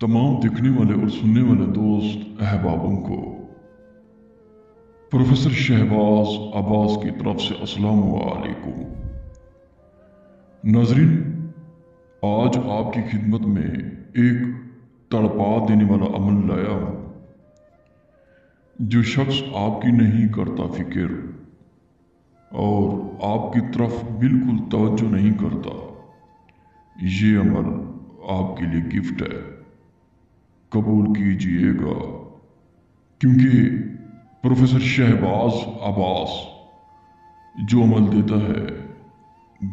तमाम देखने वाले और सुनने वाले दोस्त अहबाबों को प्रोफेसर शहबाज अब्बास की तरफ से अस्सलाम वालेकुम। नाज़रीन, आज आपकी खिदमत में एक तड़पा देने वाला अमल लाया हूँ। जो शख्स आपकी नहीं करता फिक्र और आपकी तरफ बिल्कुल तवज्जो नहीं करता, ये अमल आपके लिए गिफ्ट है, कबूल कीजिएगा। क्योंकि प्रोफेसर शहबाज अब्बास जो अमल देता है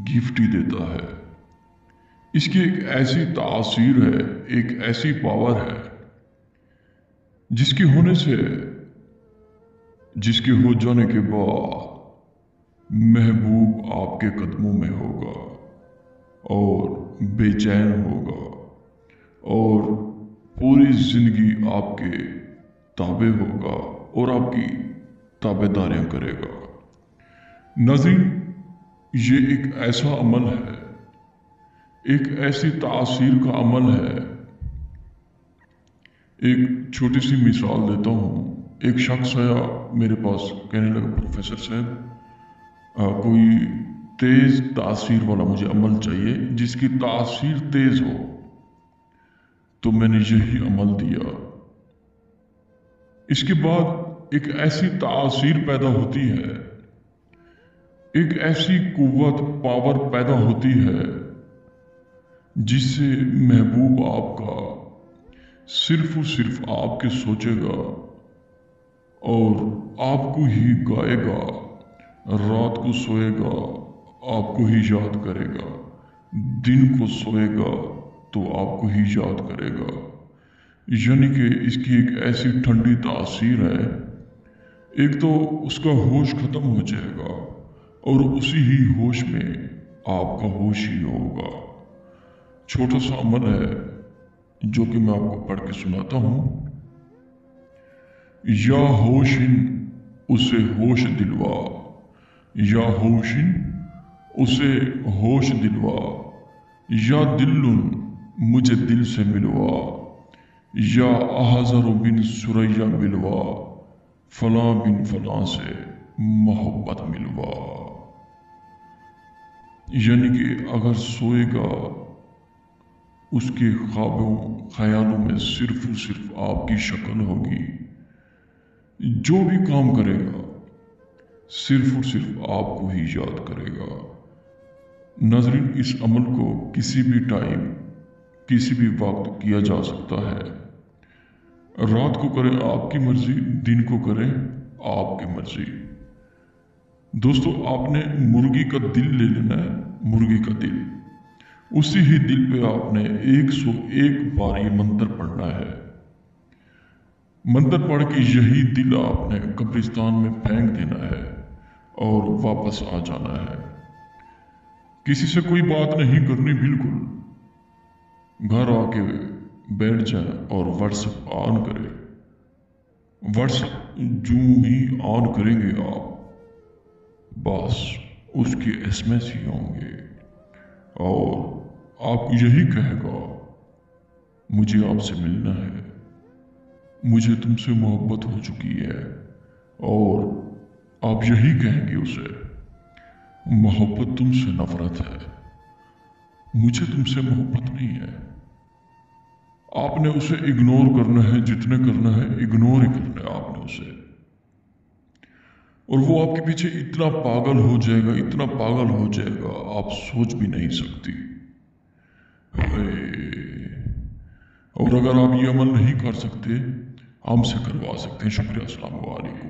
गिफ्ट ही देता है। इसकी एक ऐसी तासीर है, एक ऐसी पावर है जिसके होने से, जिसके हो जाने के बाद महबूब आपके कदमों में होगा और बेचैन होगा और पूरी जिंदगी आपके ताबे होगा और आपकी ताबेदारियां करेगा। नाज़रीन, ये एक ऐसा अमल है, एक ऐसी तासीर का अमल है। एक छोटी सी मिसाल देता हूँ। एक शख्स आया मेरे पास, कहने लगा प्रोफेसर साहब कोई तेज तासीर वाला मुझे अमल चाहिए जिसकी तासीर तेज हो। तो मैंने यही अमल दिया। इसके बाद एक ऐसी तासीर पैदा होती है, एक ऐसी कुव्वत पावर पैदा होती है जिससे महबूब आपका सिर्फ और सिर्फ आपके सोचेगा और आपको ही गाएगा, रात को सोएगा आपको ही याद करेगा, दिन को सोएगा तो आपको ही याद करेगा। यानी कि इसकी एक ऐसी ठंडी तासीर है। एक तो उसका होश खत्म हो जाएगा और उसी ही होश में आपका होश ही होगा। छोटा सा अमल है जो कि मैं आपको पढ़ के सुनाता हूँ। या होशिन उसे होश दिलवा, या होशिन उसे होश दिलवा, या दिल्लुन मुझे दिल से मिलवा, या अहज़र बिन सुरैया मिलवा, फलां बिन फलां से मोहब्बत मिलवा। यानी कि अगर सोएगा उसके ख्वाबों ख्यालों में सिर्फ और सिर्फ आपकी शक्ल होगी। जो भी काम करेगा सिर्फ और सिर्फ आपको ही याद करेगा। नाज़रीन, इस अमल को किसी भी टाइम किसी भी वक्त किया जा सकता है। रात को करें आपकी मर्जी, दिन को करें आपकी मर्जी। दोस्तों, आपने मुर्गी का दिल ले लेना है, मुर्गी का दिल। उसी ही दिल पे आपने 101 बार ये मंत्र पढ़ना है। मंत्र पढ़ के यही दिल आपने कब्रिस्तान में फेंक देना है और वापस आ जाना है। किसी से कोई बात नहीं करनी, बिल्कुल घर आके बैठ जाए और व्हाट्सएप ऑन करें। व्हाट्सएप जो ही ऑन करेंगे आप, बस उसके एसएमएस ही होंगे और आपको यही कहेगा मुझे आपसे मिलना है, मुझे तुमसे मोहब्बत हो चुकी है। और आप यही कहेंगे उसे, मोहब्बत तुमसे नफरत है, मुझे तुमसे मोहब्बत नहीं है। आपने उसे इग्नोर करना है, जितने करना है इग्नोर ही करना है आपने उसे। और वो आपके पीछे इतना पागल हो जाएगा, इतना पागल हो जाएगा, आप सोच भी नहीं सकती। और अगर आप ये अमल नहीं कर सकते, हमसे करवा सकते हैं। शुक्रिया, अस्सलाम वालेकुम।